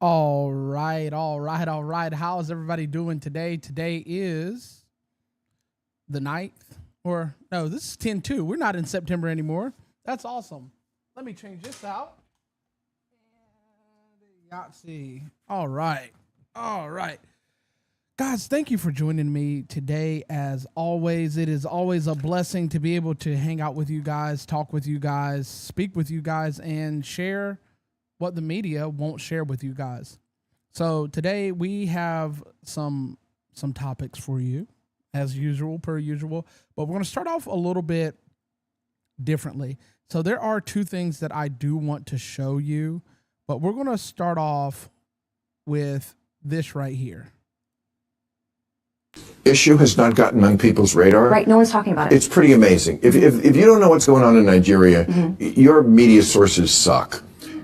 All right, all right, all right. How's everybody doing today? Today is the 9th, or no, this is 10/2. We're not in September anymore. That's awesome. Let me change this out. Yahtzee. All right, all right. Guys, thank you for joining me today. As always, it is always a blessing to be able to hang out with you guys, talk with you guys, speak with you guys, and share what the media won't share with you guys. So today we have some topics for you, as usual, per usual, but we're going to start off a little bit differently. So there are two things that I do want to show you, but we're going to start off with this right here. Issue has not gotten on people's radar. Right, no one's talking about it. It's pretty amazing. If you don't know what's going on in Nigeria, your media sources suck.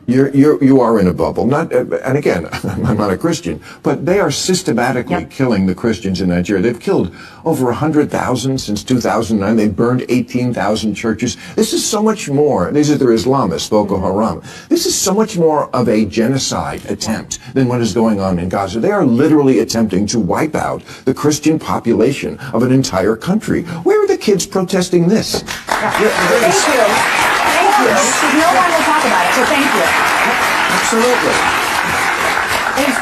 You are in a bubble. And again, I'm not a Christian, but they are systematically killing the Christians in Nigeria. They've killed over 100,000 since 2009. They've burned 18,000 churches. This is so much more. These are their Islamists, Boko Haram. This is so much more of a genocide attempt than what is going on in Gaza. They are literally attempting to wipe out the Christian population of an entire country. Where are the kids protesting this? Thank you. Thank you. No one will talk about it, so thank you. Absolutely.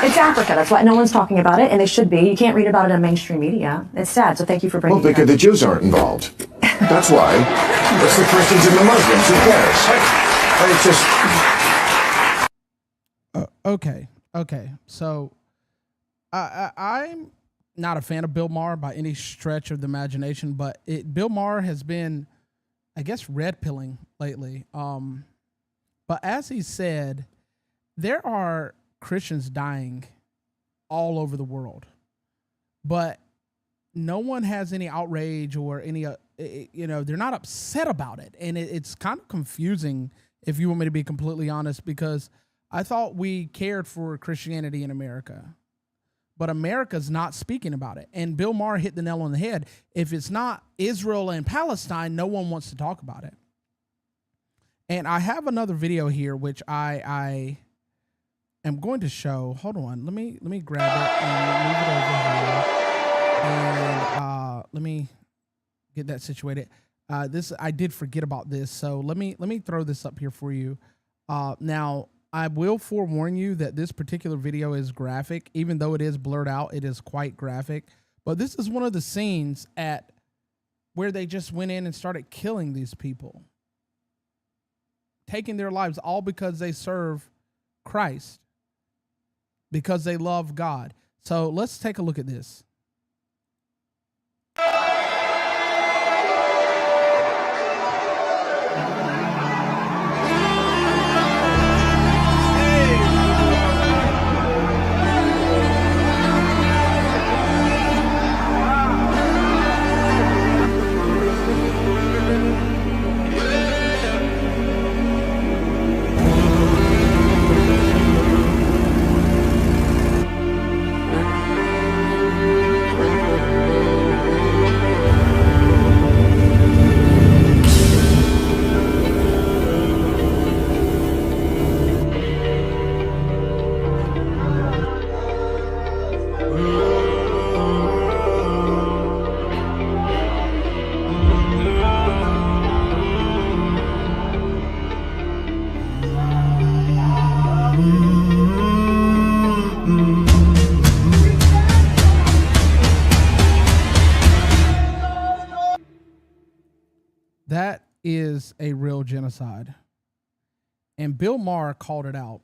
It's Africa. That's why no one's talking about it, and they should be. You can't read about it in mainstream media. It's sad, so thank you for bringing it up. Because the Jews aren't involved. That's why. It's the Christians and the Muslims. Who cares? It's just... Okay. So I'm not a fan of Bill Maher by any stretch of the imagination, but Bill Maher has been, I guess, red pilling lately. But as he said, there are Christians dying all over the world, but no one has any outrage or any, they're not upset about it. And it's kind of confusing, if you want me to be completely honest, because I thought we cared for Christianity in America, but America's not speaking about it. And Bill Maher hit the nail on the head. If it's not Israel and Palestine, no one wants to talk about it. And I have another video here, which I am going to show. Hold on. Let me grab it and move it over here. And let me get that situated. I did forget about this, so let me throw this up here for you. Now, I will forewarn you that this particular video is graphic. Even though it is blurred out, it is quite graphic. But this is one of the scenes at where they just went in and started killing these people, taking their lives, all because they serve Christ, because they love God. So let's take a look at this. That is a real genocide. And Bill Maher called it out.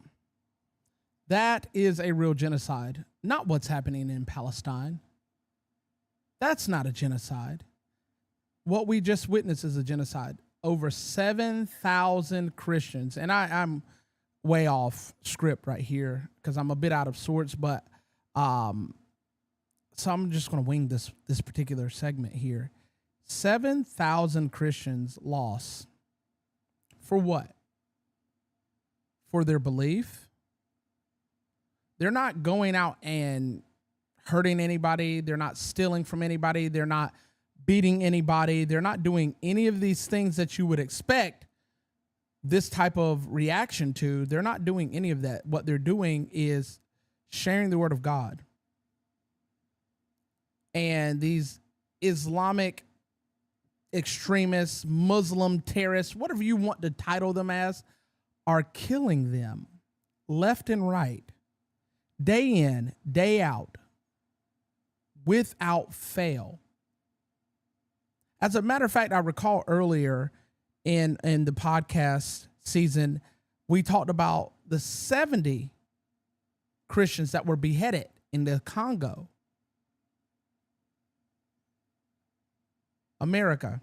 That is a real genocide. Not what's happening in Palestine. That's not a genocide. What we just witnessed is a genocide. Over 7,000 Christians. And I'm way off script right here because I'm a bit out of sorts, but so I'm just going to wing this particular segment here. 7,000 Christians lost. For what? For their belief? They're not going out and hurting anybody. They're not stealing from anybody. They're not beating anybody. They're not doing any of these things that you would expect this type of reaction to. They're not doing any of that. What they're doing is sharing the word of God. And these Islamic extremists, Muslim terrorists, whatever you want to title them as, are killing them left and right, day in, day out, without fail. As a matter of fact, I recall earlier in the podcast season, we talked about the 70 Christians that were beheaded in the Congo. America,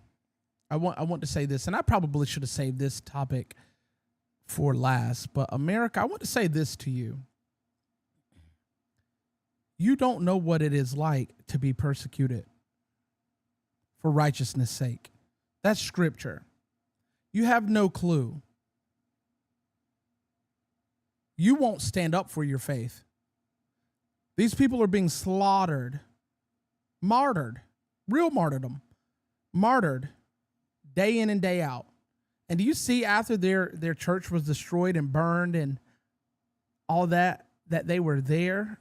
I want to say this, and I probably should have saved this topic for last, but America, I want to say this to you. You don't know what it is like to be persecuted for righteousness' sake. That's scripture. You have no clue. You won't stand up for your faith. These people are being slaughtered, martyred, real martyrdom, martyred day in and day out. And do you see after their church was destroyed and burned and all that they were there?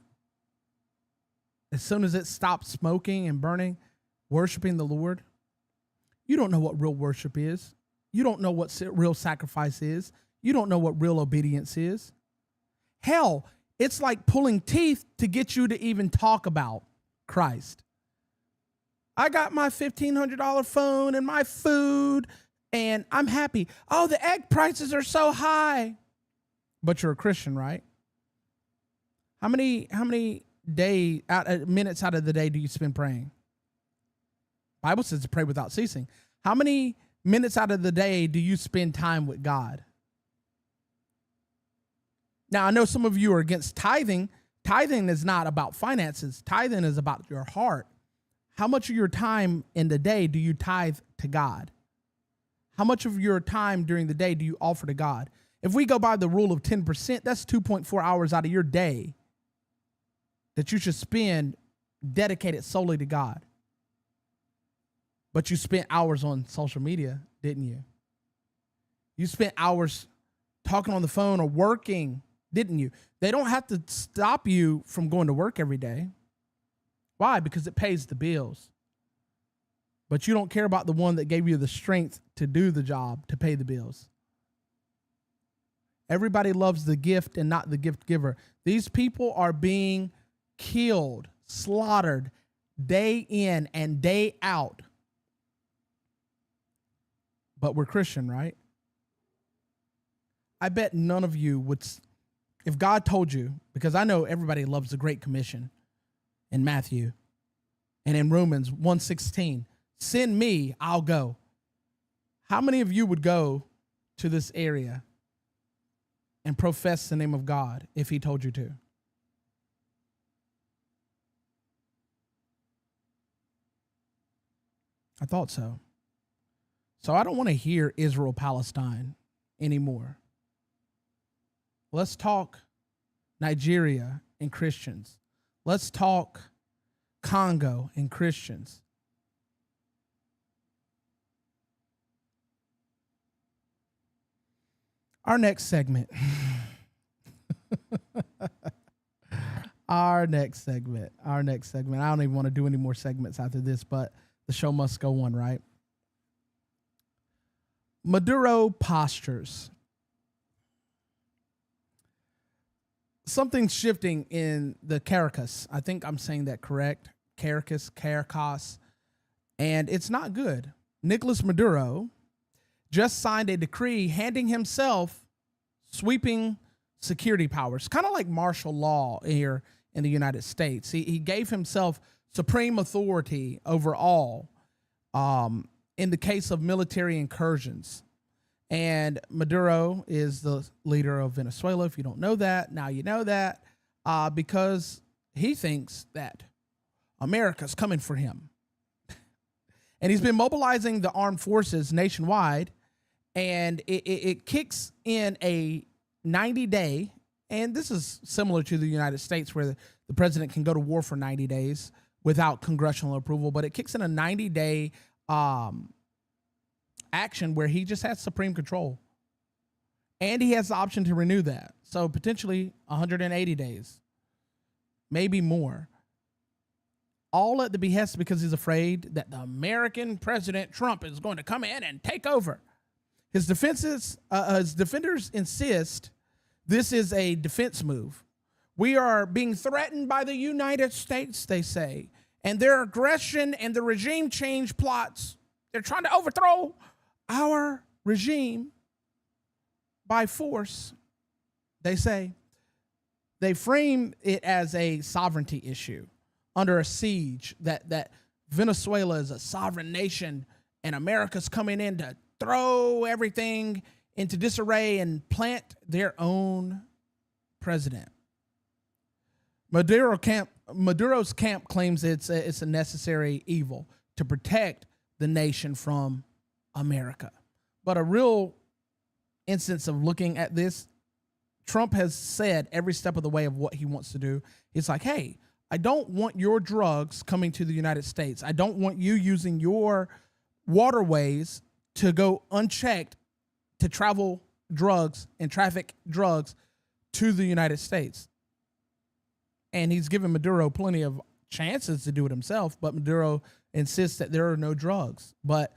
As soon as it stopped smoking and burning, worshiping the Lord. You don't know what real worship is. You don't know what real sacrifice is. You don't know what real obedience is. Hell, it's like pulling teeth to get you to even talk about Christ. I got my $1,500 phone and my food, and I'm happy. Oh, the egg prices are so high. But you're a Christian, right? How many minutes out of the day do you spend praying? Bible says to pray without ceasing. How many minutes out of the day do you spend time with God? Now, I know some of you are against tithing. Tithing is not about finances. Tithing is about your heart. How much of your time in the day do you tithe to God? How much of your time during the day do you offer to God? If we go by the rule of 10%, that's 2.4 hours out of your day that you should spend dedicated solely to God. But you spent hours on social media, didn't you? You spent hours talking on the phone or working, didn't you? They don't have to stop you from going to work every day. Why? Because it pays the bills. But you don't care about the one that gave you the strength to do the job, to pay the bills. Everybody loves the gift and not the gift giver. These people are being killed, slaughtered, day in and day out. But we're Christian, right? I bet none of you would, if God told you, because I know everybody loves the Great Commission in Matthew and in Romans 1:16, send me, I'll go. How many of you would go to this area and profess the name of God if he told you to? I thought so. So I don't want to hear Israel-Palestine anymore. Let's talk Nigeria and Christians. Let's talk Congo and Christians. Our next segment. Our next segment. I don't even want to do any more segments after this, but the show must go on, right? Maduro postures. Something's shifting in the Caracas. I think I'm saying that correct. Caracas. And it's not good. Nicolas Maduro just signed a decree handing himself sweeping security powers, kind of like martial law here in the United States. He gave himself supreme authority over all in the case of military incursions. And Maduro is the leader of Venezuela. If you don't know that, now you know that, because he thinks that America's coming for him. And he's been mobilizing the armed forces nationwide, and it kicks in a 90-day, and this is similar to the United States where the president can go to war for 90 days without congressional approval, but it kicks in a 90-day action where he just has supreme control. And he has the option to renew that. So potentially 180 days. maybe more. All at the behest because he's afraid that the American President Trump is going to come in and take over. His defenders insist this is a defense move. We are being threatened by the United States, they say, and their aggression and the regime change plots. They're trying to overthrow our regime by force, they say. They frame it as a sovereignty issue under a siege, that Venezuela is a sovereign nation and America's coming in to throw everything into disarray and plant their own president. Maduro's camp claims it's a necessary evil to protect the nation from America. But a real instance of looking at this, Trump has said every step of the way of what he wants to do. He's like, hey, I don't want your drugs coming to the United States. I don't want you using your waterways to go unchecked to travel drugs and traffic drugs to the United States. And he's given Maduro plenty of chances to do it himself, but Maduro insists that there are no drugs. But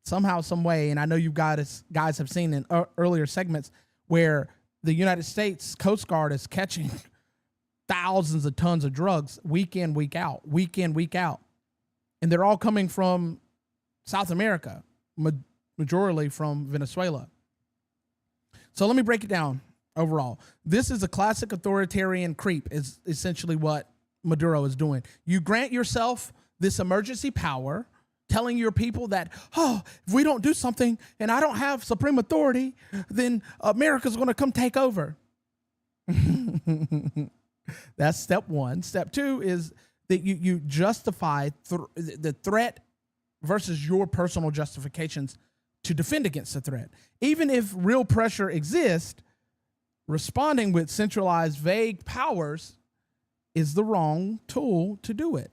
somehow, some way, and I know you guys have seen in earlier segments where the United States Coast Guard is catching thousands of tons of drugs week in, week out. And they're all coming from South America, majorly from Venezuela. So let me break it down overall. This is a classic authoritarian creep, is essentially what Maduro is doing. You grant yourself this emergency power, telling your people that, oh, if we don't do something and I don't have supreme authority, then America's going to come take over. That's step one. Step two is that you justify the threat versus your personal justifications to defend against the threat. Even if real pressure exists, responding with centralized, vague powers is the wrong tool to do it.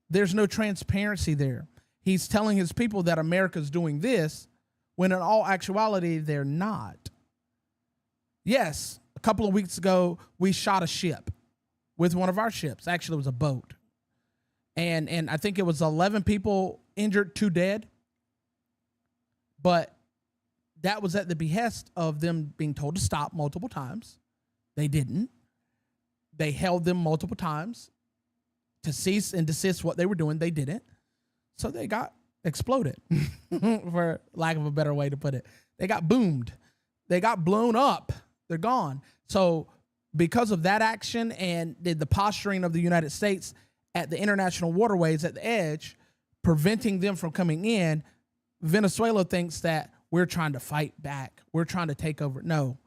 There's no transparency there. He's telling his people that America's doing this when in all actuality, they're not. Yes, a couple of weeks ago, we shot a ship with one of our ships. Actually, it was a boat. And I think it was 11 people injured, 2 dead. But that was at the behest of them being told to stop multiple times. They didn't. They held them multiple times to cease and desist what they were doing. They didn't. So they got exploded, for lack of a better way to put it. They got boomed. They got blown up. They're gone. So because of that action and the posturing of the United States at the international waterways at the edge, preventing them from coming in, Venezuela thinks that we're trying to fight back. We're trying to take over. No,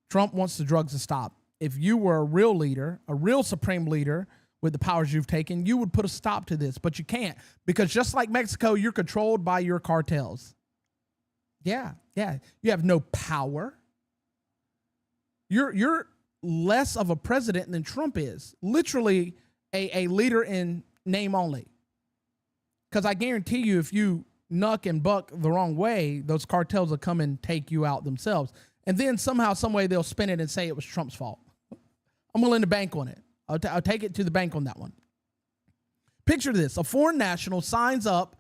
Trump wants the drugs to stop. If you were a real leader, a real supreme leader with the powers you've taken, you would put a stop to this, but you can't, because just like Mexico, you're controlled by your cartels. Yeah. You have no power. You're less of a president than Trump is. Literally a leader in name only. Because I guarantee you, if you knuck and buck the wrong way, those cartels will come and take you out themselves. And then somehow, some way, they'll spin it and say it was Trump's fault. I'm willing to bank on it. I'll take it to the bank on that one. Picture this. A foreign national signs up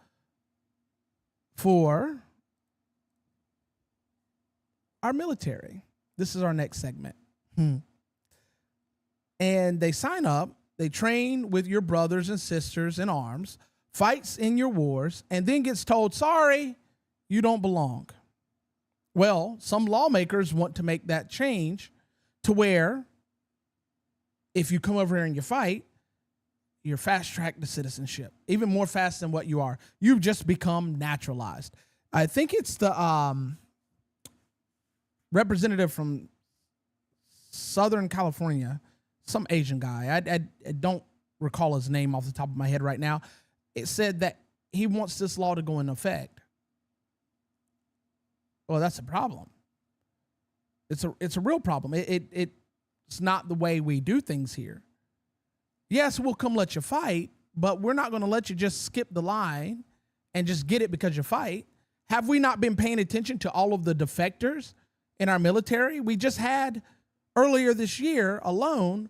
for our military. This is our next segment. And they sign up. They train with your brothers and sisters in arms, fights in your wars, and then gets told, sorry, you don't belong. Well, some lawmakers want to make that change to where if you come over here and you fight, you're fast-tracked to citizenship, even more fast than what you are. You've just become naturalized. I think it's the representative from Southern California, some Asian guy. I don't recall his name off the top of my head right now. It said that he wants this law to go into effect. Well, that's a problem. It's a real problem. It's not the way we do things here. Yes, we'll come let you fight, but we're not going to let you just skip the line and just get it because you fight. Have we not been paying attention to all of the defectors in our military? We just had earlier this year alone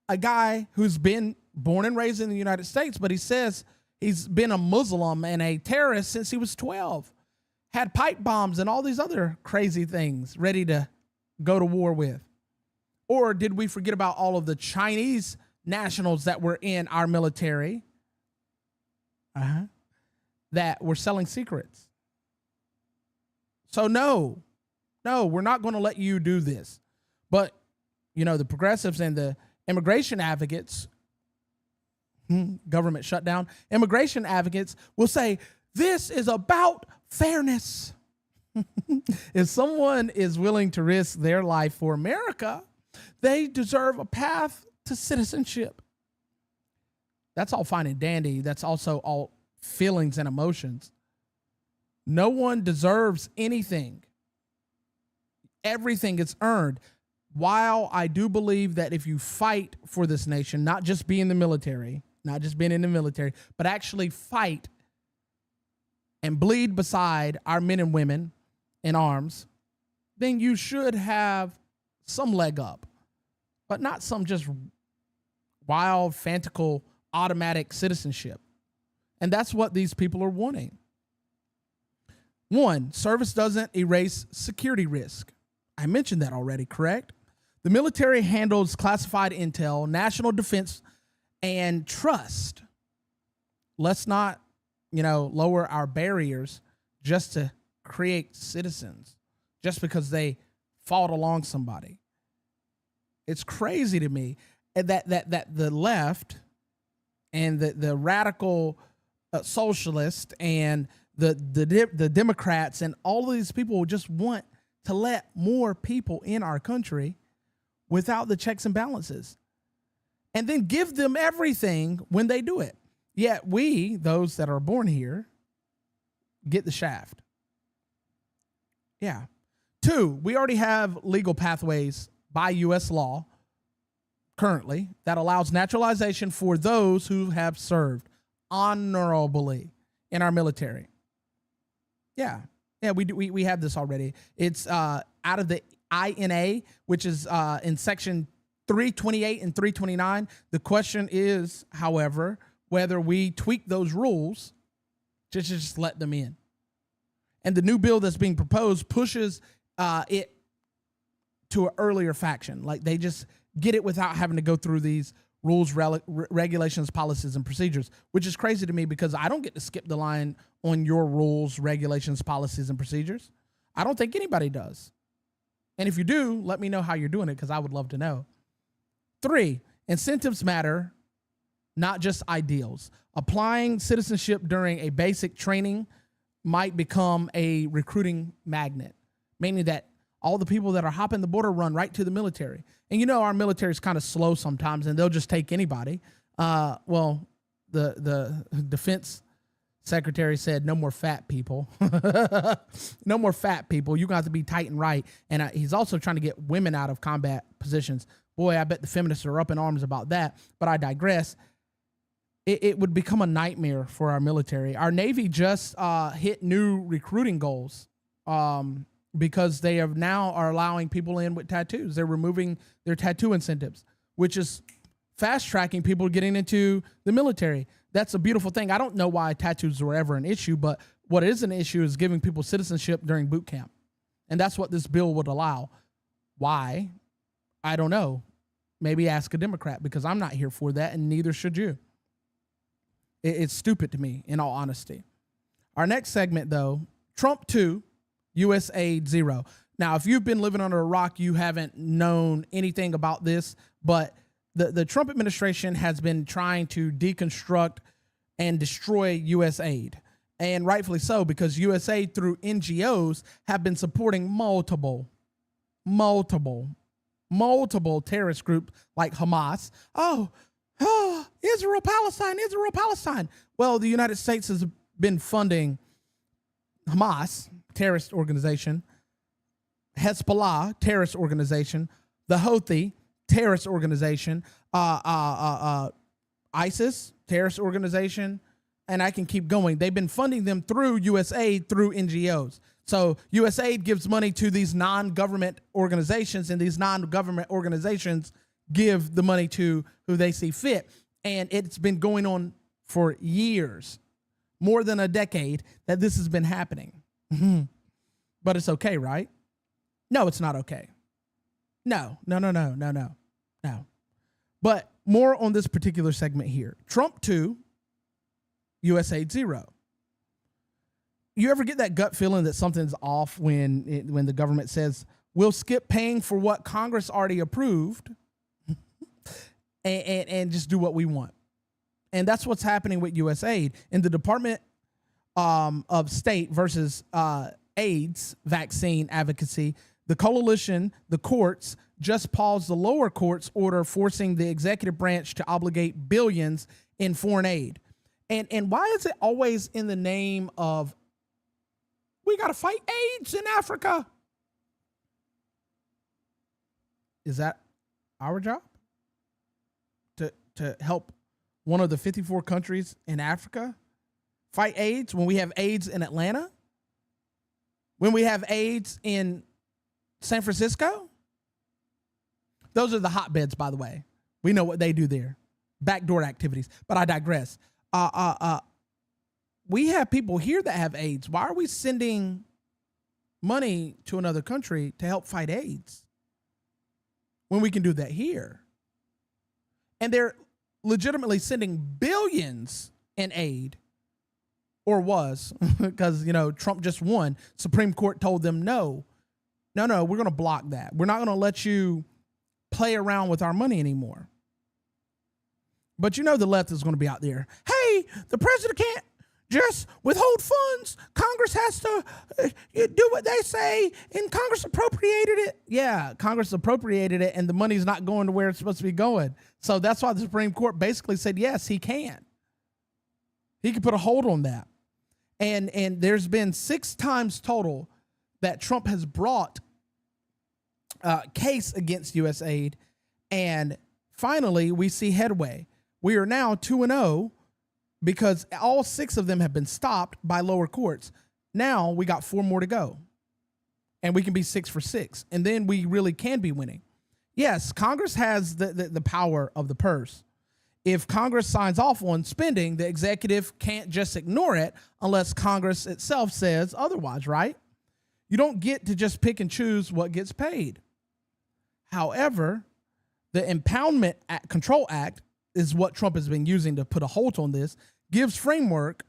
a guy who's been born and raised in the United States, but he says he's been a Muslim and a terrorist since he was 12, had pipe bombs and all these other crazy things ready to go to war with? Or did we forget about all of the Chinese nationals that were in our military that were selling secrets? So no, we're not going to let you do this. But, you know, the progressives and the immigration advocates, government shutdown, immigration advocates will say, this is about fairness. If someone is willing to risk their life for America, they deserve a path to citizenship. That's all fine and dandy. That's also all feelings and emotions. No one deserves anything. Everything is earned. While I do believe that if you fight for this nation, not just be in the military, not just being in the military, but actually fight and bleed beside our men and women in arms, then you should have some leg up, but not some just wild, fanatical, automatic citizenship. And that's what these people are wanting. One, service doesn't erase security risk. I mentioned that already, correct? The military handles classified intel, national defense, and trust. Let's not, lower our barriers just to create citizens, just because they fought along somebody. It's crazy to me that the left and the radical socialists and the Democrats and all of these people just want to let more people in our country without the checks and balances, and then give them everything when they do it. Yet we, those that are born here, get the shaft. Yeah. Two, we already have legal pathways by U.S. law currently that allows naturalization for those who have served honorably in our military. Yeah, we have this already. It's out of the INA, which is in section 328 and 329. The question is, however, whether we tweak those rules to just let them in. And the new bill that's being proposed pushes it to an earlier faction. Like, they just get it without having to go through these rules, regulations, policies, and procedures, which is crazy to me because I don't get to skip the line on your rules, regulations, policies, and procedures. I don't think anybody does. And if you do, let me know how you're doing it, because I would love to know. 3, incentives matter, not just ideals. Applying citizenship during a basic training might become a recruiting magnet, meaning that all the people that are hopping the border run right to the military. And our military is kind of slow sometimes, and they'll just take anybody. The defense secretary said, no more fat people. No more fat people. You're going to have to be tight and right. And he's also trying to get women out of combat positions. Boy, I bet the feminists are up in arms about that. But I digress. It would become a nightmare for our military. Our Navy just hit new recruiting goals because they are allowing people in with tattoos. They're removing their tattoo incentives, which is fast-tracking people getting into the military. That's a beautiful thing. I don't know why tattoos were ever an issue, but what is an issue is giving people citizenship during boot camp. And that's what this bill would allow. Why? I don't know. Maybe ask a Democrat, because I'm not here for that, and neither should you. It's stupid to me, in all honesty. Our next segment, though, Trump 2, USAID 0. Now, if you've been living under a rock, you haven't known anything about this, but the Trump administration has been trying to deconstruct and destroy USAID, and rightfully so, because USAID through NGOs have been supporting multiple terrorist groups like Hamas. Israel, Palestine. Well, the United States has been funding Hamas, terrorist organization, Hezbollah, terrorist organization, the Houthi, terrorist organization, ISIS, terrorist organization, and I can keep going. They've been funding them through USAID, through NGOs. So USAID gives money to these non-government organizations, and these non-government organizations give the money to who they see fit. And it's been going on for years, more than a decade, that this has been happening. But it's okay, right? No, it's not okay. No. But more on this particular segment here. Trump 2, USAID 0. You ever get that gut feeling that something's off when the government says, we'll skip paying for what Congress already approved and just do what we want? And that's what's happening with USAID. In the Department of State versus AIDS vaccine advocacy, the coalition, the courts, just paused the lower court's order forcing the executive branch to obligate billions in foreign aid. And why is it always in the name of, we got to fight AIDS in Africa? Is that our job? To help one of the 54 countries in Africa fight AIDS when we have AIDS in Atlanta? When we have AIDS in San Francisco? Those are the hotbeds, by the way. We know what they do there. Backdoor activities. But I digress. We have people here that have AIDS. Why are we sending money to another country to help fight AIDS when we can do that here? And they're legitimately sending billions in aid, or was, because, Trump just won. Supreme Court told them, no, we're going to block that. We're not going to let you play around with our money anymore. But the left is going to be out there. Hey, the president can't just withhold funds. Congress has to do what they say, and Congress appropriated it. Yeah, Congress appropriated it, and the money's not going to where it's supposed to be going. So that's why the Supreme Court basically said, yes, he can. He can put a hold on that. And there's been 6 times total that Trump has brought case against USAID, and finally we see headway. We are now 2-0 because all 6 of them have been stopped by lower courts. Now we got 4 more to go, and we can be 6 for 6, and then we really can be winning. Yes, Congress has the power of the purse. If Congress signs off on spending, the executive can't just ignore it unless Congress itself says otherwise, right? You don't get to just pick and choose what gets paid. However, the Impoundment Control Act is what Trump has been using to put a hold on this, gives framework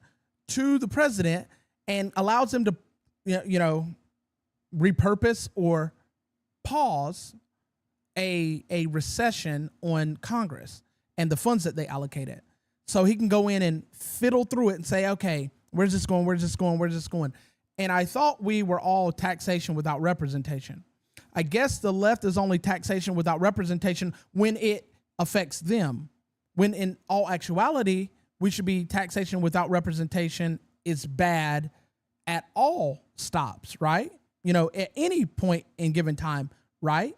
to the president and allows him to, repurpose or pause a recession on Congress and the funds that they allocated. So he can go in and fiddle through it and say, okay, where's this going? Where's this going? Where's this going? And I thought we were all taxation without representation. I guess the left is only taxation without representation when it affects them. When in all actuality, we should be taxation without representation is bad at all stops, right? At any point in given time, right?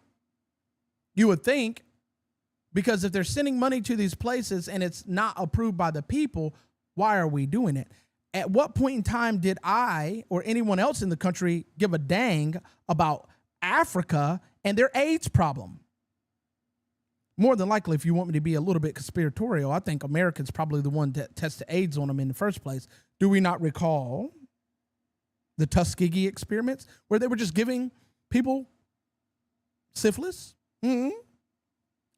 You would think, because if they're sending money to these places and it's not approved by the people, why are we doing it? At what point in time did I or anyone else in the country give a dang about Africa and their AIDS problem? More than likely, if you want me to be a little bit conspiratorial, I think America's probably the one that tested AIDS on them in the first place. Do we not recall the Tuskegee experiments where they were just giving people syphilis?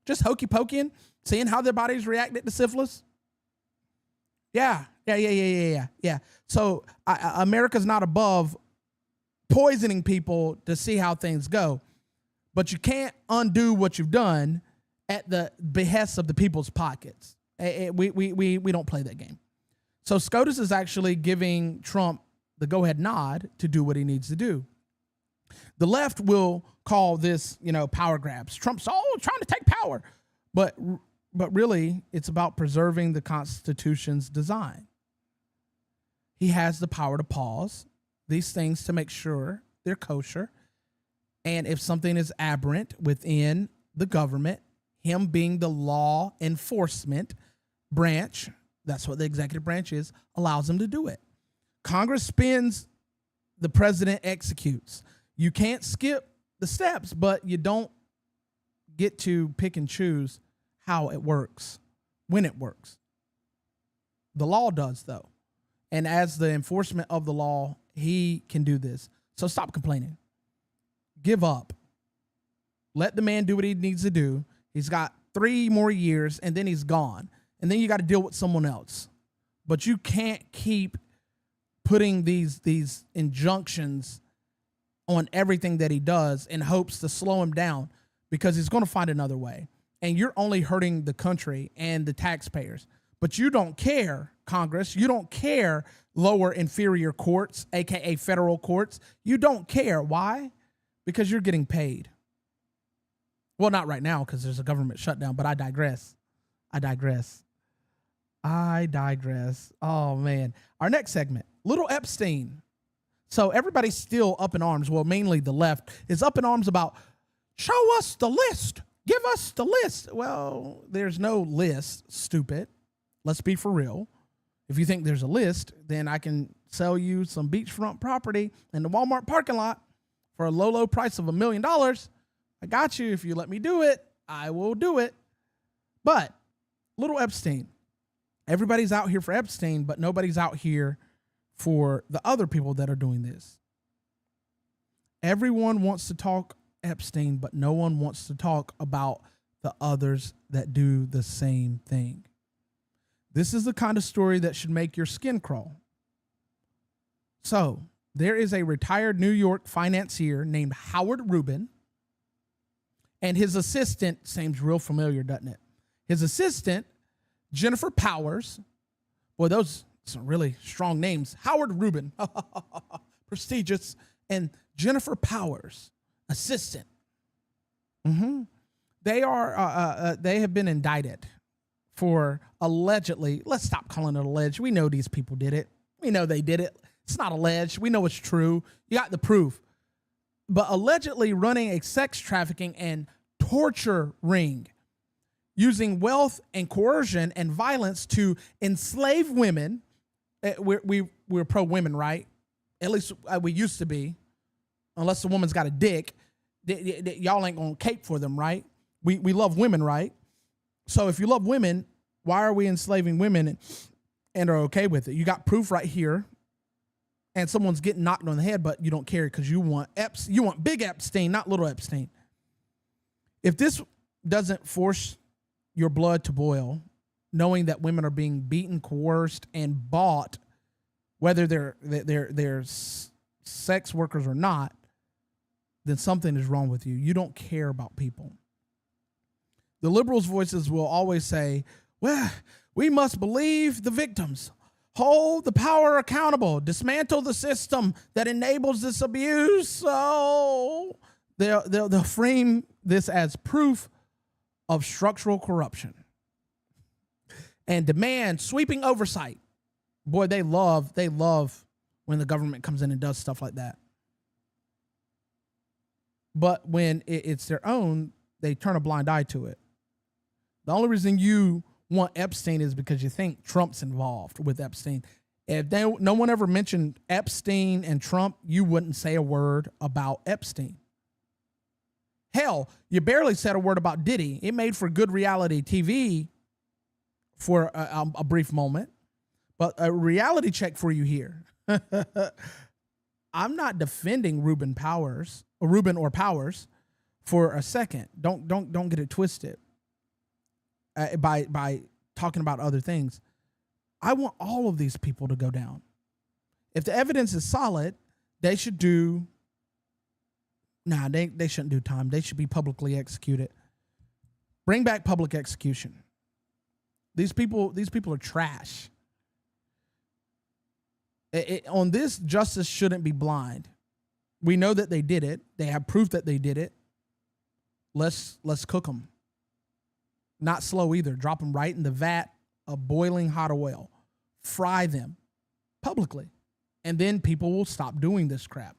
Just hokey poking, seeing how their bodies reacted to syphilis? Yeah. So America's not above poisoning people to see how things go, but you can't undo what you've done at the behest of the people's pockets. We don't play that game. So SCOTUS is actually giving Trump the go-ahead nod to do what he needs to do. The left will call this, power grabs. Trump's trying to take power, but really it's about preserving the Constitution's design. He has the power to pause these things to make sure they're kosher. And if something is aberrant within the government, him being the law enforcement branch, that's what the executive branch is, allows him to do it. Congress spends, the president executes. You can't skip the steps, but you don't get to pick and choose how it works, when it works. The law does, though. And as the enforcement of the law, he can do this. So stop complaining. Give up. Let the man do what he needs to do. He's got 3 more years, and then he's gone. And then you got to deal with someone else. But you can't keep putting these injunctions on everything that he does in hopes to slow him down, because he's going to find another way. And you're only hurting the country and the taxpayers. But you don't care, Congress. You don't care, lower inferior courts, a.k.a. federal courts. You don't care. Why? Because you're getting paid. Well, not right now because there's a government shutdown, but I digress. Oh, man. Our next segment, Little Epstein. So everybody's still up in arms. Well, mainly the left is up in arms about, show us the list. Give us the list. Well, there's no list, stupid. Let's be for real. If you think there's a list, then I can sell you some beachfront property in the Walmart parking lot for a low price of $1 million. I got you. If you let me do it, I will do it. But little Epstein, everybody's out here for Epstein, but nobody's out here for the other people that are doing this. Everyone wants to talk Epstein, but no one wants to talk about the others that do the same thing. This is the kind of story that should make your skin crawl. So, there is a retired New York financier named Howard Rubin, and his assistant, seems real familiar, doesn't it? His assistant, Jennifer Powers. Boy, those are some really strong names. Howard Rubin, prestigious, and Jennifer Powers, assistant. They have been indicted for allegedly, let's stop calling it alleged. We know these people did it. We know they did it. It's not alleged. We know it's true. You got the proof. But allegedly running a sex trafficking and torture ring, using wealth and coercion and violence to enslave women. We're pro-women, right? At least we used to be. Unless the woman's got a dick, y'all ain't gonna cape for them, right? We love women, right? So if you love women, why are we enslaving women and are okay with it? You got proof right here, and someone's getting knocked on the head, but you don't care because you want big Epstein, not little Epstein. If this doesn't force your blood to boil, knowing that women are being beaten, coerced, and bought, whether they're sex workers or not, then something is wrong with you. You don't care about people. The liberals' voices will always say, well, we must believe the victims, hold the power accountable, dismantle the system that enables this abuse. So they'll frame this as proof of structural corruption and demand sweeping oversight. Boy, they love when the government comes in and does stuff like that. But when it's their own, they turn a blind eye to it. The only reason you want Epstein is because you think Trump's involved with Epstein. If no one ever mentioned Epstein and Trump, you wouldn't say a word about Epstein. Hell, you barely said a word about Diddy. It made for good reality TV for a brief moment. But a reality check for you here. I'm not defending Rubin or Powers for a second. Don't get it twisted. By talking about other things. I want all of these people to go down. If the evidence is solid, they should do. They shouldn't do time. They should be publicly executed. Bring back public execution. These people are trash. On this, justice shouldn't be blind. We know that they did it. They have proof that they did it. Let's cook them. Not slow either. Drop them right in the vat of boiling hot oil. Fry them publicly. And then people will stop doing this crap.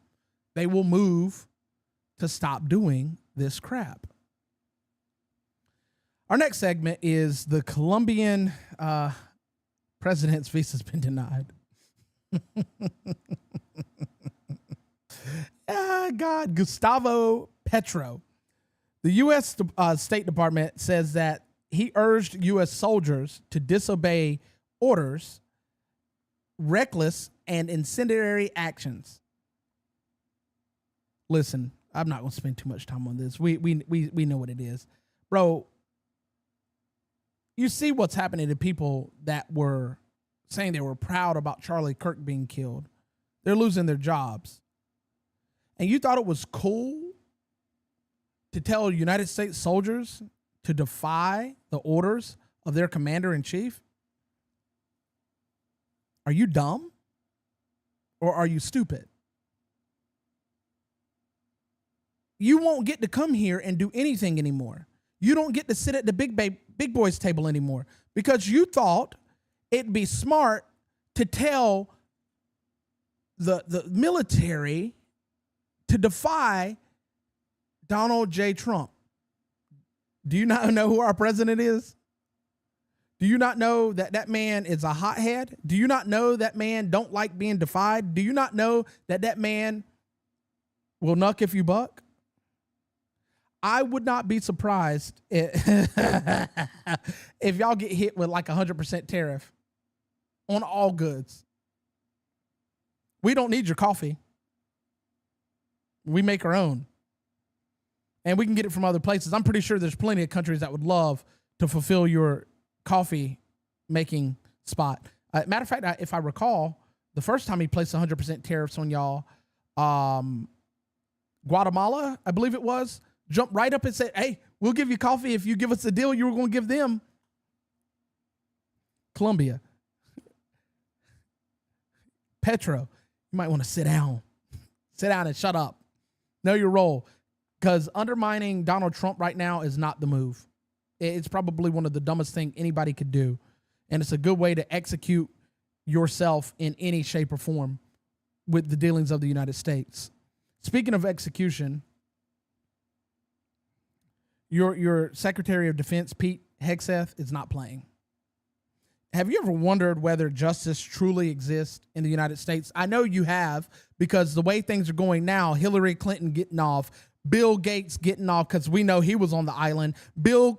They will move to stop doing this crap. Our next segment is the Colombian president's visa's been denied. God, Gustavo Petro. The U.S. State Department says that he urged U.S. soldiers to disobey orders, reckless, and incendiary actions. Listen, I'm not going to spend too much time on this. We know what it is. Bro, you see what's happening to people that were saying they were proud about Charlie Kirk being killed. They're losing their jobs. And you thought it was cool to tell United States soldiers to defy the orders of their commander-in-chief? Are you dumb? Or are you stupid? You won't get to come here and do anything anymore. You don't get to sit at the big boys table anymore because you thought it'd be smart to tell the military to defy Donald J. Trump. Do you not know who our president is? Do you not know that that man is a hothead? Do you not know that man don't like being defied? Do you not know that that man will knuck if you buck? I would not be surprised if y'all get hit with like 100% tariff on all goods. We don't need your coffee. We make our own. And we can get it from other places. I'm pretty sure there's plenty of countries that would love to fulfill your coffee making spot. Matter of fact, if I recall, the first time he placed 100% tariffs on y'all, Guatemala, I believe it was, jumped right up and said, hey, we'll give you coffee if you give us the deal you were going to give them. Colombia. Petro, you might want to sit down. Sit down and shut up. Know your role. Because undermining Donald Trump right now is not the move. It's probably one of the dumbest things anybody could do. And it's a good way to execute yourself in any shape or form with the dealings of the United States. Speaking of execution, your Secretary of Defense, Pete Hegseth, is not playing. Have you ever wondered whether justice truly exists in the United States? I know you have, because the way things are going now, Hillary Clinton getting off, Bill Gates getting off because we know he was on the island, Bill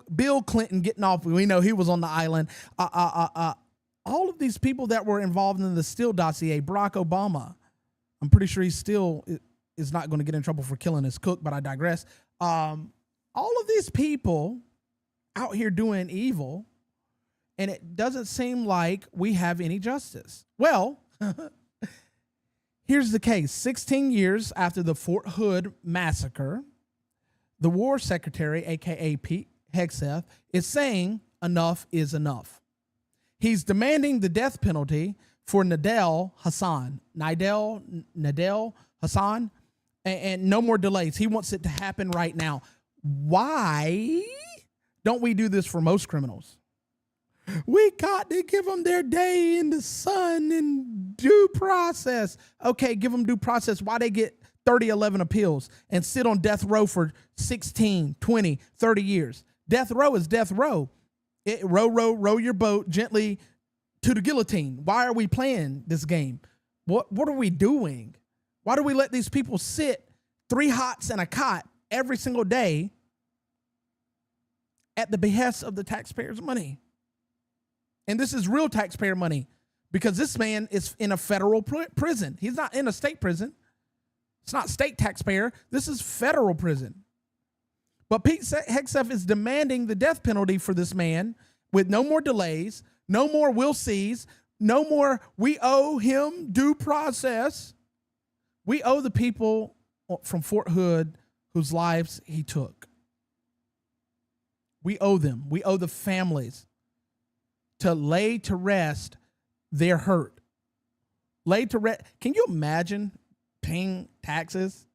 Clinton getting off, we know he was on the island. All of these people that were involved in the Steele dossier, Barack Obama, I'm pretty sure he still is not going to get in trouble for killing his cook, but I digress. All of these people out here doing evil, and it doesn't seem like we have any justice. Well, here's the case. 16 years after the Fort Hood massacre, the War Secretary, a.k.a. Pete Hegseth, is saying enough is enough. He's demanding the death penalty for Nidal Hasan, and no more delays. He wants it to happen right now. Why don't we do this for most criminals? We got to give them their day in the sun and due process. Okay, give them due process. Why they get 30-11 appeals and sit on death row for 16, 20, 30 years? Death row is death row. Row your boat gently to the guillotine. Why are we playing this game? What are we doing? Why do we let these people sit 3 hots and a cot every single day at the behest of the taxpayers' money? And this is real taxpayer money, because this man is in a federal prison. He's not in a state prison. It's not state taxpayer. This is federal prison. But Pete Hegseth is demanding the death penalty for this man with no more delays, no more we'll sees, no more we owe him due process. We owe the people from Fort Hood whose lives he took. We owe them. We owe the families to lay to rest their hurt. Lay to rest. Can you imagine paying taxes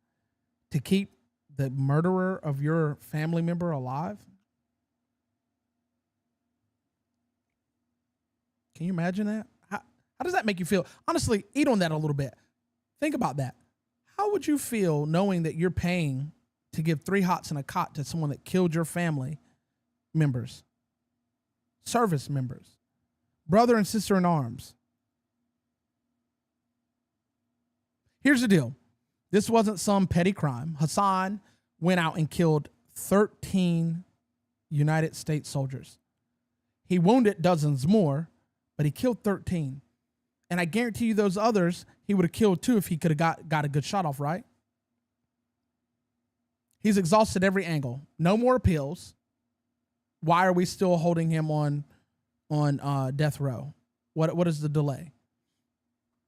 to keep the murderer of your family member alive? Can you imagine that? How does that make you feel? Honestly, eat on that a little bit. Think about that. How would you feel knowing that you're paying to give 3 hots and a cot to someone that killed your family members, service members, brother and sister in arms? Here's the deal. This wasn't some petty crime. Hasan went out and killed 13 United States soldiers. He wounded dozens more, but he killed 13. And I guarantee you those others, he would have killed too if he could have got a good shot off, right? He's exhausted every angle. No more appeals. Why are we still holding him on death row? What is the delay?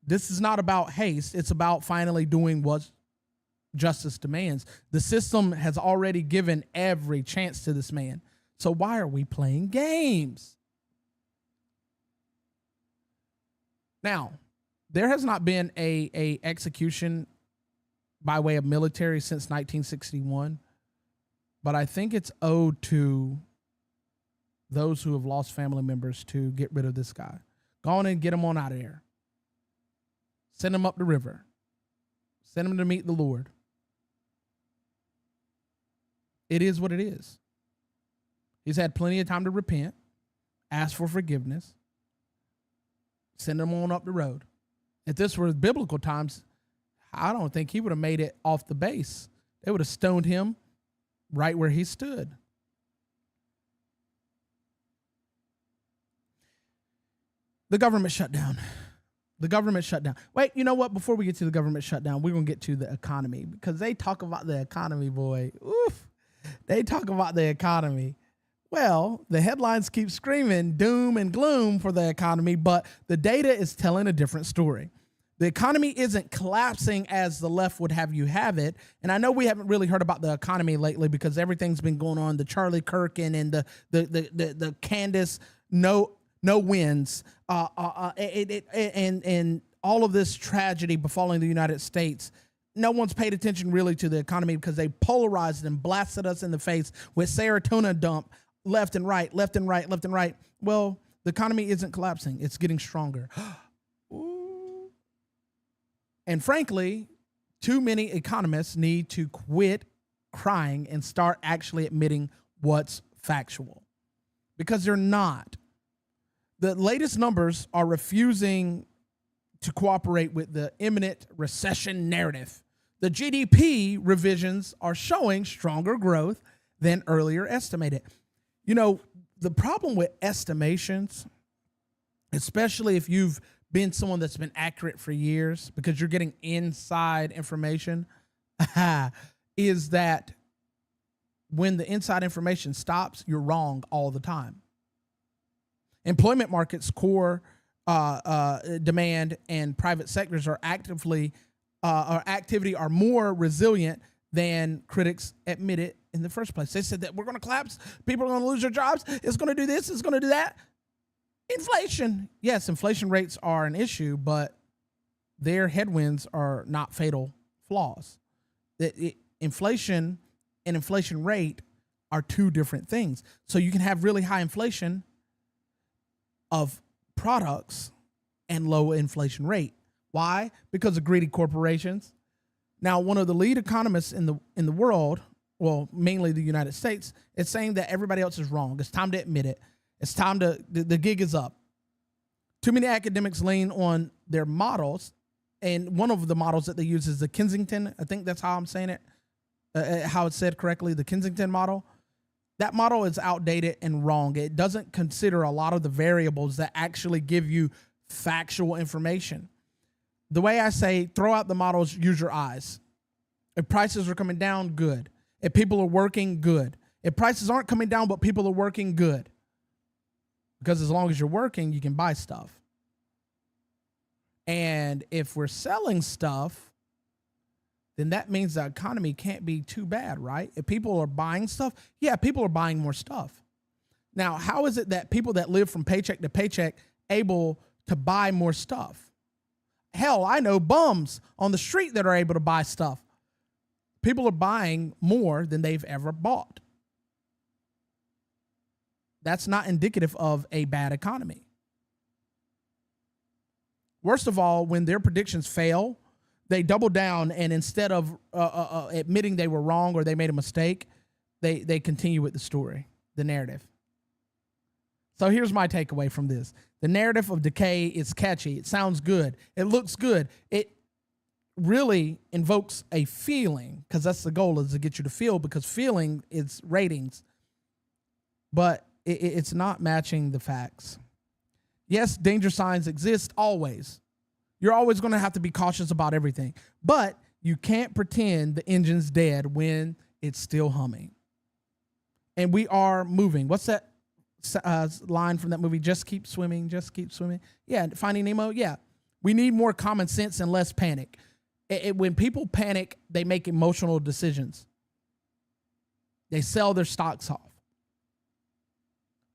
This is not about haste. It's about finally doing what justice demands. The system has already given every chance to this man. So why are we playing games? Now, there has not been a execution by way of military since 1961, but I think it's owed to those who have lost family members to get rid of this guy. Go on and get him on out of there. Send him up the river. Send him to meet the Lord. It is what it is. He's had plenty of time to repent, ask for forgiveness, send him on up the road. If this were biblical times, I don't think he would have made it off the base. They would have stoned him right where he stood. The government shutdown. The government shutdown. Wait, you know what? Before we get to the government shutdown, we're going to get to the economy, because they talk about the economy, boy. Oof. They talk about the economy. Well, the headlines keep screaming doom and gloom for the economy, but the data is telling a different story. The economy isn't collapsing as the left would have you have it. And I know we haven't really heard about the economy lately because everything's been going on. The Charlie Kirkin and the Candace no wins, and all of this tragedy befalling the United States. No one's paid attention really to the economy because they polarized and blasted us in the face with serotonin dump left and right, left and right, left and right. Well, the economy isn't collapsing. It's getting stronger. Ooh. And frankly, too many economists need to quit crying and start actually admitting what's factual, because they're not. The latest numbers are refusing to cooperate with the imminent recession narrative. The GDP revisions are showing stronger growth than earlier estimated. You know, the problem with estimations, especially if you've been someone that's been accurate for years because you're getting inside information, is that when the inside information stops, you're wrong all the time. Employment markets, core demand, and private sectors are activity are more resilient than critics admitted in the first place. They said that we're going to collapse, people are going to lose their jobs, it's going to do this, it's going to do that. Inflation. Yes, inflation rates are an issue, but their headwinds are not fatal flaws. Inflation and inflation rate are two different things. So you can have really high inflation of products and low inflation rate. Why? Because of greedy corporations. Now, one of the lead economists in the world, well, mainly the United States, is saying that everybody else is wrong. It's time to admit it. It's time to, the gig is up. Too many academics lean on their models, and one of the models that they use is the Kensington, I think that's how I'm saying it, how it's said correctly, the Kensington model. That model is outdated and wrong. It doesn't consider a lot of the variables that actually give you factual information. The way I say, throw out the models, use your eyes. If prices are coming down, good. If people are working, good. If prices aren't coming down, but people are working, good. Because as long as you're working, you can buy stuff. And if we're selling stuff, then that means the economy can't be too bad, right? If people are buying stuff, yeah, people are buying more stuff. Now, how is it that people that live from paycheck to paycheck able to buy more stuff? Hell, I know bums on the street that are able to buy stuff. People are buying more than they've ever bought. That's not indicative of a bad economy. Worst of all, when their predictions fail, they double down, and instead of admitting they were wrong or they made a mistake, they continue with the story, the narrative. So here's my takeaway from this. The narrative of decay is catchy. It sounds good. It looks good. really invokes a feeling, because that's the goal, is to get you to feel, because feeling is ratings, but it's not matching the facts. Yes, danger signs exist always. You're always going to have to be cautious about everything, but you can't pretend the engine's dead when it's still humming. And we are moving. What's that line from that movie? Just keep swimming, just keep swimming. Yeah, Finding Nemo. Yeah, we need more common sense and less panic. When people panic, they make emotional decisions. They sell their stocks off.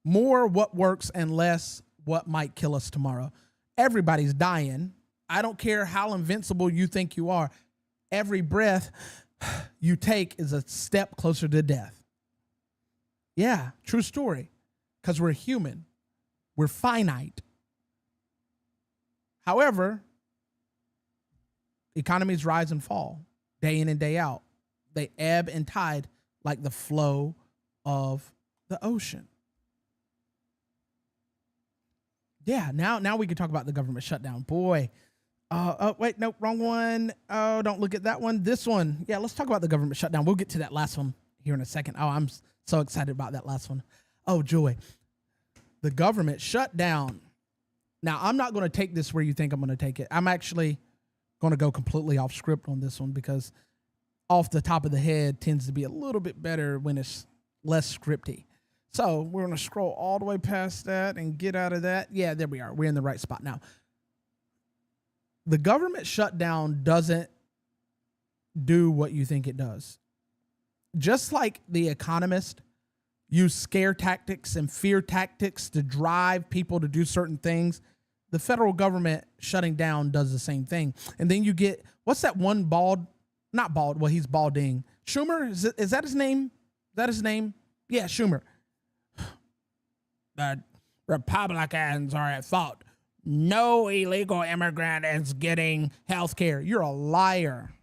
More what works and less what might kill us tomorrow. Everybody's dying. I don't care how invincible you think you are. Every breath you take is a step closer to death. Yeah, true story. Because we're human. We're finite. However, economies rise and fall day in and day out. They ebb and tide like the flow of the ocean. Yeah, now we can talk about the government shutdown. Boy. Oh, wait, nope, wrong one. Oh, don't look at that one. This one. Yeah, let's talk about the government shutdown. We'll get to that last one here in a second. Oh, I'm so excited about that last one. Oh, joy. The government shutdown. Now, I'm not going to take this where you think I'm going to take it. I'm actually going to go completely off script on this one, because off the top of the head tends to be a little bit better when it's less scripty. So we're going to scroll all the way past that and get out of that. Yeah, there we are. We're in the right spot now. The government shutdown doesn't do what you think it does. Just like the economist use scare tactics and fear tactics to drive people to do certain things, the federal government shutting down does the same thing. And then you get, what's that one not bald, well, he's balding. Schumer, is that his name? Is that his name? Yeah, Schumer. The Republicans are at fault. No illegal immigrant is getting health care. You're a liar.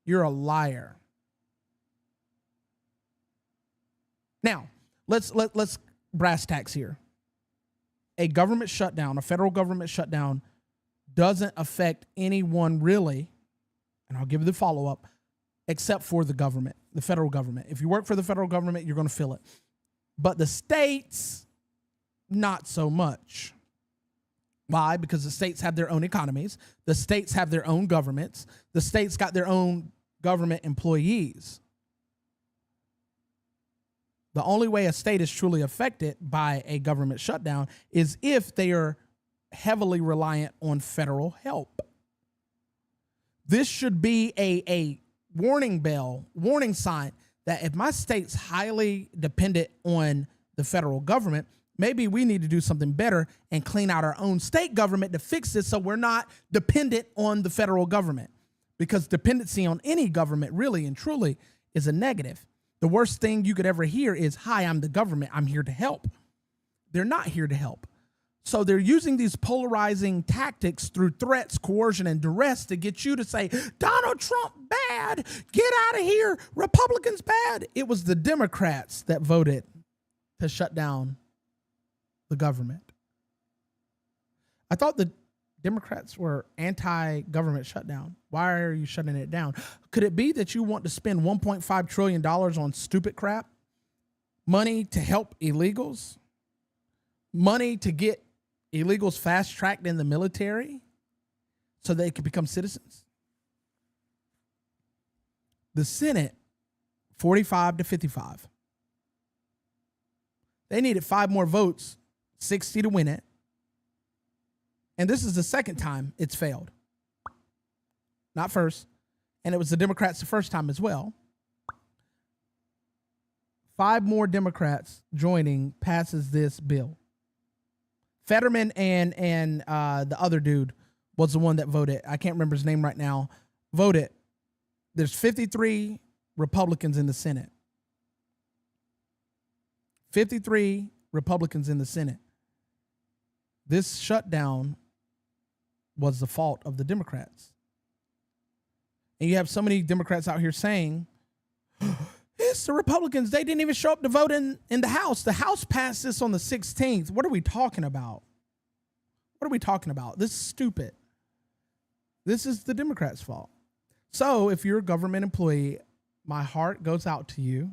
You're a liar. Now, let's brass tacks here. A government shutdown, a federal government shutdown, doesn't affect anyone really, and I'll give you the follow-up, except for the government, the federal government. If you work for the federal government, you're going to feel it. But the states, not so much. Why? Because the states have their own economies. The states have their own governments. The states got their own government employees. The only way a state is truly affected by a government shutdown is if they are heavily reliant on federal help. This should be a warning bell, warning sign that if my state's highly dependent on the federal government, maybe we need to do something better and clean out our own state government to fix this so we're not dependent on the federal government. Because dependency on any government really and truly is a negative. The worst thing you could ever hear is, hi, I'm the government. I'm here to help. They're not here to help. So they're using these polarizing tactics through threats, coercion, and duress to get you to say, Donald Trump bad, get out of here, Republicans bad. It was the Democrats that voted to shut down the government. I thought the Democrats were anti-government shutdown. Why are you shutting it down? Could it be that you want to spend $1.5 trillion on stupid crap? Money to help illegals? Money to get illegals fast-tracked in the military so they can become citizens? The Senate, 45 to 55. They needed 5 more votes, 60 to win it. And this is the second time it's failed. Not first. And it was the Democrats the first time as well. 5 more Democrats joining passes this bill. Fetterman and the other dude was the one that voted. I can't remember his name right now. Voted. There's 53 Republicans in the Senate. 53 Republicans in the Senate. This shutdown was the fault of the Democrats. And you have so many Democrats out here saying, it's the Republicans. They didn't even show up to vote in the House. The House passed this on the 16th. What are we talking about? What are we talking about? This is stupid. This is the Democrats' fault. So if you're a government employee, my heart goes out to you.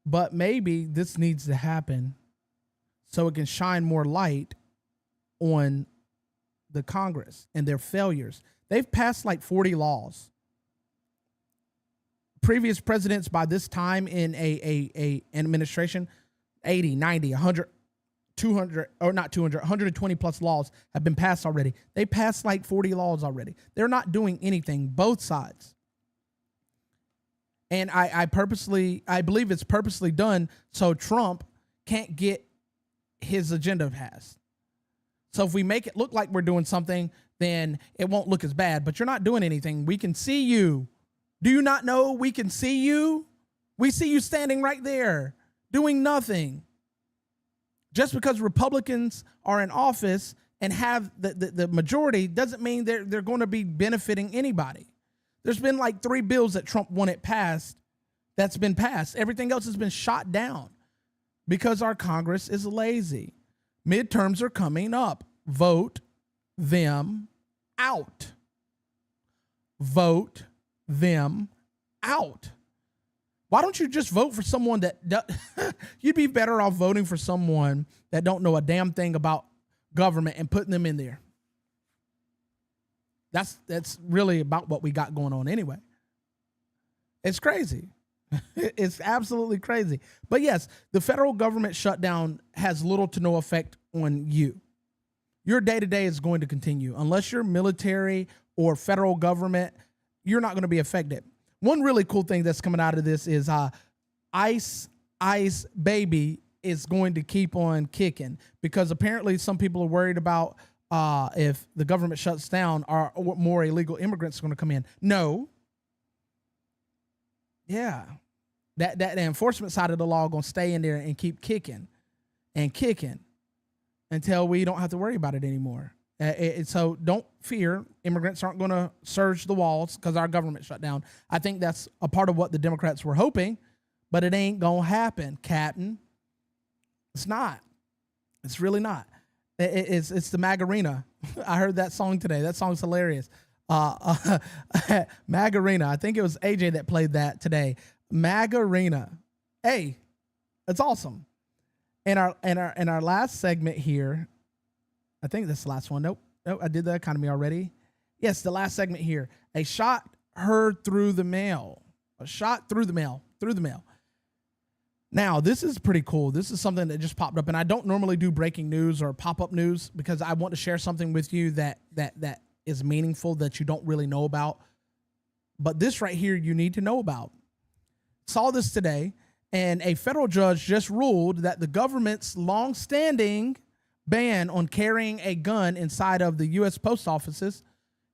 But maybe this needs to happen so it can shine more light on the Congress and their failures. They've passed like 40 laws. Previous presidents by this time in an administration, 80, 90, 100, 200, or not 200, 120 plus laws have been passed already. They passed like 40 laws already. They're not doing anything, both sides. And I believe it's purposely done so Trump can't get his agenda passed. So if we make it look like we're doing something, then it won't look as bad. But you're not doing anything. We can see you. Do you not know we can see you? We see you standing right there, doing nothing. Just because Republicans are in office and have the majority doesn't mean they're going to be benefiting anybody. There's been like 3 bills that Trump wanted passed that's been passed. Everything else has been shot down because our Congress is lazy. Midterms are coming up. Vote them out. Vote them out. Why don't you just vote for someone that you'd be better off voting for someone that don't know a damn thing about government and putting them in there. That's really about what we got going on anyway. It's crazy. It's absolutely crazy. But yes, the federal government shutdown has little to no effect on you. Your day-to-day is going to continue. Unless you're military or federal government, you're not going to be affected. One really cool thing that's coming out of this is Ice Baby is going to keep on kicking, because apparently some people are worried about if the government shuts down, are more illegal immigrants going to come in. No. Yeah. That enforcement side of the law going to stay in there and keep kicking and kicking until we don't have to worry about it anymore. So don't fear. Immigrants aren't going to surge the walls because our government shut down. I think that's a part of what the Democrats were hoping, but it ain't going to happen, Captain. It's not. It's really not. It's the Magarena. I heard that song today. That song's hilarious. Magarena. I think it was AJ that played that today. Magarena. Hey, it's awesome. In our last segment here, I think that's the last one. Nope, I did the economy already. Yes, the last segment here. A shot heard through the mail. A shot through the mail. Through the mail. Now, this is pretty cool. This is something that just popped up, and I don't normally do breaking news or pop-up news because I want to share something with you that is meaningful that you don't really know about. But this right here, you need to know about. Saw this today, and a federal judge just ruled that the government's long-standing ban on carrying a gun inside of the U.S. post offices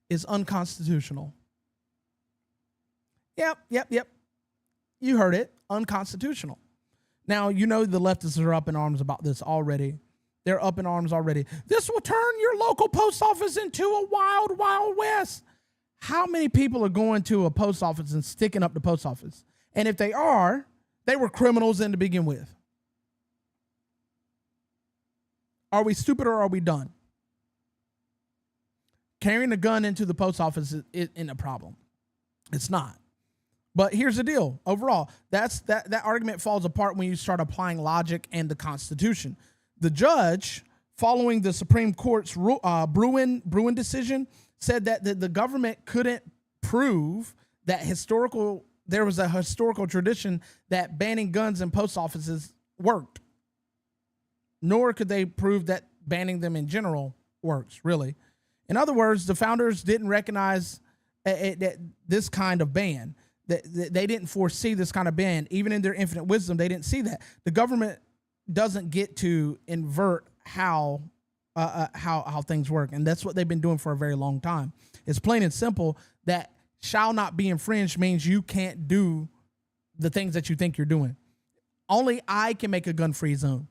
is unconstitutional. Yep. You heard it. Unconstitutional. Now, you know the leftists are up in arms about this already. They're up in arms already. This will turn your local post office into a wild, wild west. How many people are going to a post office and sticking up the post office? And if they are, they were criminals in to begin with. Are we stupid or are we done? Carrying a gun into the post office isn't a problem. It's not. But here's the deal. Overall, that argument falls apart when you start applying logic and the Constitution. The judge, following the Supreme Court's Rubin decision, said that the government couldn't prove that there was a historical tradition that banning guns in post offices worked. Nor could they prove that banning them in general works, really. In other words, the founders didn't recognize this kind of ban. They didn't foresee this kind of ban. Even in their infinite wisdom, they didn't see that. The government doesn't get to invert how things work, and that's what they've been doing for a very long time. It's plain and simple that shall not be infringed means you can't do the things that you think you're doing. Only I can make a gun-free zone.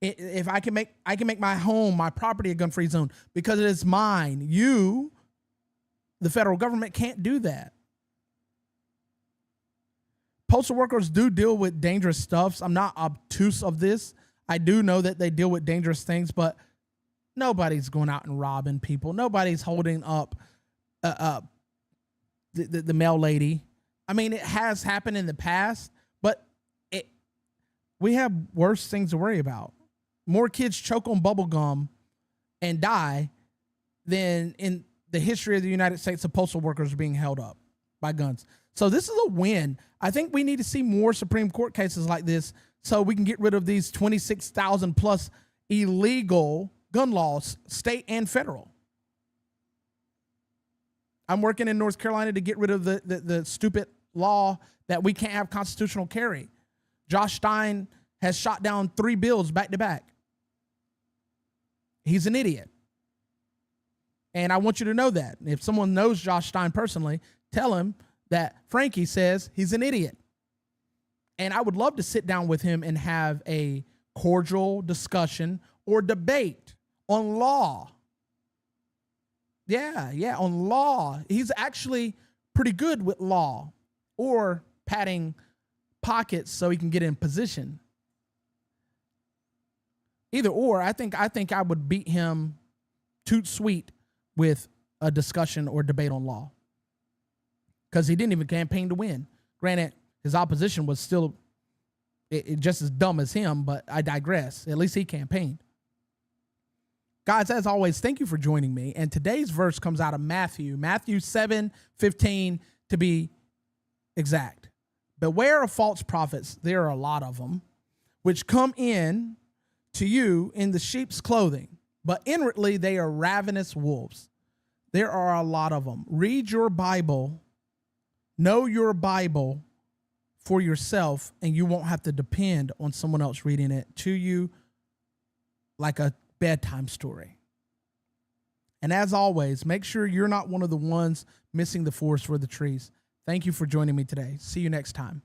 If I can make my home, my property, a gun-free zone because it is mine. You, the federal government, can't do that. Postal workers do deal with dangerous stuff. I'm not obtuse of this. I do know that they deal with dangerous things, but Nobody's going out and robbing people. Nobody's holding up the mail lady. I mean, it has happened in the past, but we have worse things to worry about. More kids choke on bubble gum and die than in the history of the United States of postal workers being held up by guns. So this is a win. I think we need to see more Supreme Court cases like this so we can get rid of these 26,000 plus illegal gun laws, state and federal. I'm working in North Carolina to get rid of the stupid law that we can't have constitutional carry. Josh Stein has shot down 3 bills back to back. He's an idiot. And I want you to know that. If someone knows Josh Stein personally, tell him that Frankie says he's an idiot. And I would love to sit down with him and have a cordial discussion or debate on law. Yeah, on law. He's actually pretty good with law or padding pockets so he can get in position. Either or, I think I would beat him toot sweet with a discussion or debate on law. Because he didn't even campaign to win. Granted, his opposition was still just as dumb as him, but I digress. At least he campaigned. Guys, as always, thank you for joining me. And today's verse comes out of Matthew 7:15 to be exact. Beware of false prophets, there are a lot of them, which come in to you in the sheep's clothing, but inwardly they are ravenous wolves. There are a lot of them. Read your Bible, know your Bible for yourself, and you won't have to depend on someone else reading it to you like a bedtime story. And as always, make sure you're not one of the ones missing the forest for the trees. Thank you for joining me today. See you next time.